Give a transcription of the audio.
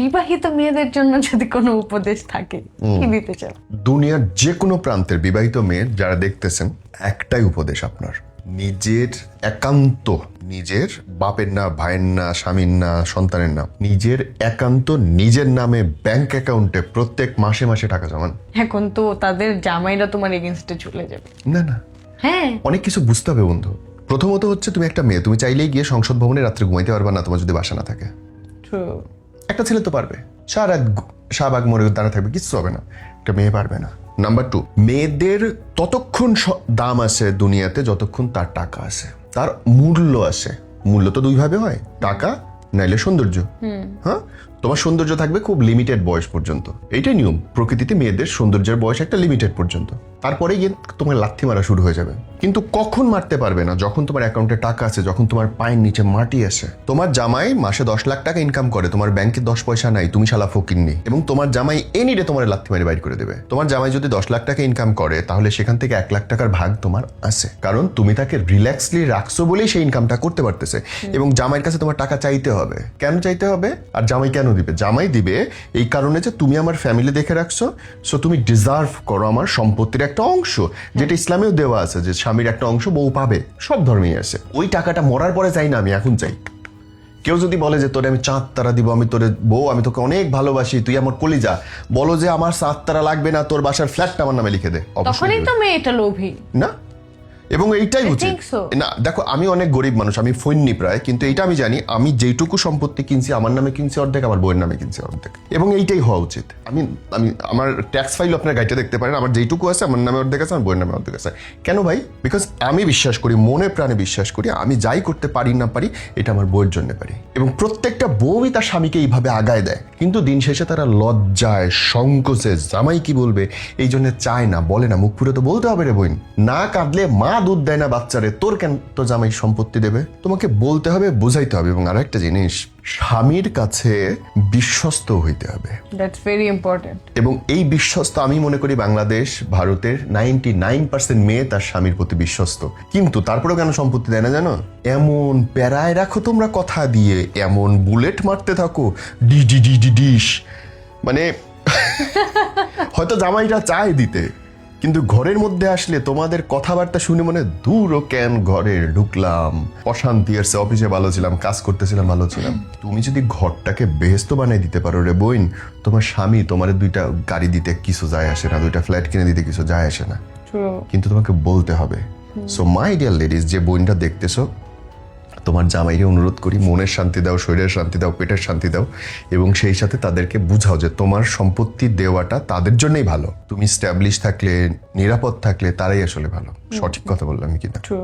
বিবাহিত মেয়েদের জন্য যদি কোনো উপদেশ থাকে কি দিতে চাও? দুনিয়ার যে কোনো প্রান্তের বিবাহিত মেয়ে যারা দেখতেছেন, একটাই উপদেশ আপনার, নিজের একান্ত, নিজের বাপের না, ভাইয়ের না, স্বামীর না, সন্তানের না, নিজের একান্ত নিজের নামে ব্যাংক অ্যাকাউন্টে প্রত্যেক মাসে মাসে টাকা জমান। এখন তো তাদের জামাইরা তোমার এগেনস্টে চলে যাবে। না না, হ্যাঁ, অনেক কিছু বুঝতে হবে বন্ধু। প্রথমত হচ্ছে তুমি একটা মেয়ে, তুমি চাইলেই গিয়ে সংসদ ভবনে রাত্রে ঘুমাইতে পারবে না তোমার যদি বাসা না থাকে। true. একটা ছেলে তো পারবে, সারা শাহবাগ মোড়ে দাঁড়া থাকবে, কিচ্ছু হবে না। একটা মেয়ে পারবে না। নাম্বার 2, মেয়েদের ততক্ষণ দাম আছে দুনিয়াতে যতক্ষণ তার টাকা আছে, তার মূল্য আছে। মূল্য তো দুই ভাবে হয়, টাকা নাইলে সৌন্দর্য। হ্যাঁ, তোমার সৌন্দর্য থাকবে খুব লিমিটেড বয়স পর্যন্ত, এইটাই নিয়ম। প্রকৃতিতে মেয়েদের সৌন্দর্যের বয়স একটা লিমিটেড পর্যন্ত, তারপরে গিয়ে তোমার লাথি মারা শুরু হয়ে যাবে। কিন্তু কখন মারতে পারবে না? যখন তোমার অ্যাকাউন্টে টাকা আছে, যখন তোমার পায়ের নিচে মাটি আছে। তোমার জামাই মাসে 10 লাখ টাকা ইনকাম করে, তোমার ব্যাংকে 10 পয়সা নাই, তুমি শালা ফকিন্নি, এবং তোমার জামাই এনি ডে তোমার লাথি মারি বাইর করে দেবে। তোমার জামাই যদি 10 লাখ টাকা ইনকাম করে, তাহলে সেখান থেকে 1 লাখ টাকার ভাগ তোমার আছে, কারণ তুমি তাকে রিল্যাক্সলি রাখছো বলেই সেই ইনকামটা করতে পারতেছে। এবং জামাইয়ের কাছে তোমার টাকা চাইতে হবে। কেন চাইতে হবে? আর জামাই কেন দিবে? জামাই দিবে এই কারণে যে তুমি আমার ফ্যামিলি দেখে রাখছো, সো তুমি ডিজার্ভ করো আমার সম্পত্তির একটা অংশ, যেটা ইসলামেও দেওয়া আছে যে স্বামীর একটা অংশ বউ পাবে, সব ধর্মেই আছে। ওই টাকাটা মরার পরে চাই না, আমি এখন চাই। কেউ যদি বলে যে তোরে আমি 4 তারা দিব, আমি তোরে বউ, আমি তোকে অনেক ভালোবাসি, তুই আমার কলিজা, বলো যে আমার 7 তারা লাগবে না, তোর বাসার ফ্ল্যাটটা আমার নামে লিখে দে, তখনই তো মেয়েটা লোভী না? এবং এইটাই উচিত think so. না। দেখো, আমি অনেক গরিব মানুষ, আমি ফৈন্নি প্রায়, কিন্তু এইটা আমি জানি, আমি যেইটুকু সম্পত্তি কিনছি আমার নামে কিনছি অর্ধেক, আমার বউয়ের নামে কিনছি অর্ধেক, এবং এইটাই হওয়া উচিত। আমি আমি আমার ট্যাক্স ফাইল আপনার গাইতে দেখতে পারেন, আমার যেইটুকু আছে আমার নামে অর্ধেক আছে, আমার বউয়ের নামে অর্ধেক আছে। কেন ভাই? বিকজ আমি বিশ্বাস করি, মনে প্রাণে বিশ্বাস করি, আমি যাই করতে পারি না পারি এটা আমার বউয়ের জন্য পারি। এবং প্রত্যেকটা বউই তার স্বামীকে এইভাবে আগায় দেয়, কিন্তু দিন শেষে তারা লজ্জায়, সংকোচে, জামাই কি বলবে এই জন্য চায় না, বলে না। মুখ ফুটে তো বলতে হবে রে বোন, না কাঁদলে মা দুধ দেয় না বাচ্চারে, তোর কেন তো জামাই সম্পত্তি দেবে? তোমাকে বলতে হবে, বোঝাইতে হবে। এবং আরেকটা জিনিস, স্বামীর কাছে বিশ্বস্ত হইতে হবে। That's very important. এবং এই বিশ্বস্ত, আমি মনে করি বাংলাদেশ, ভারতের 99% মেয়ে তার স্বামীর প্রতি বিশ্বস্ত, কিন্তু তারপরেও কেন সম্পত্তি দেয় না জানো? এমন প্যারায় রাখো তোমরা কথা দিয়ে, এমন বুলেট মারতে থাকো, D D D D dish, মানে হয়তো জামাইটা চায় দিতে, কিন্তু ঘরের মধ্যে আসলে তোমাদের কথাবার্তা শুনে মনে দূরও কেন ঘরে ঢুকলাম, অশান্তি আসছে, অফিসে ভালো ছিলাম, কাজ করতেছিলাম, ভালো ছিলাম। তুমি যদি ঘরটাকে বেহেস্ত বানাই দিতে পারো রে বোন, তোমার স্বামী তোমার 2টা গাড়ি দিতে কিছু যায় আসে না, 2টা ফ্ল্যাট কিনে দিতে কিছু যায় আসে না, কিন্তু তোমাকে বলতে হবে। সো মাই ডিয়ার লেডিস, যে বোনটা দেখতেছো, তোমার জামাইরে অনুরোধ করি, মনের শান্তি দাও, শরীরের শান্তি দাও, পেটের শান্তি দাও, এবং সেই সাথে তাদেরকে বুঝাও যে তোমার সম্পত্তি দেওয়াটা তাদের জন্যই ভালো। তুমি স্ট্যাবলিশ থাকলে, নিরাপদ থাকলে তারাই আসলে ভালো। সঠিক কথা বললাম কিনা? ট্রু।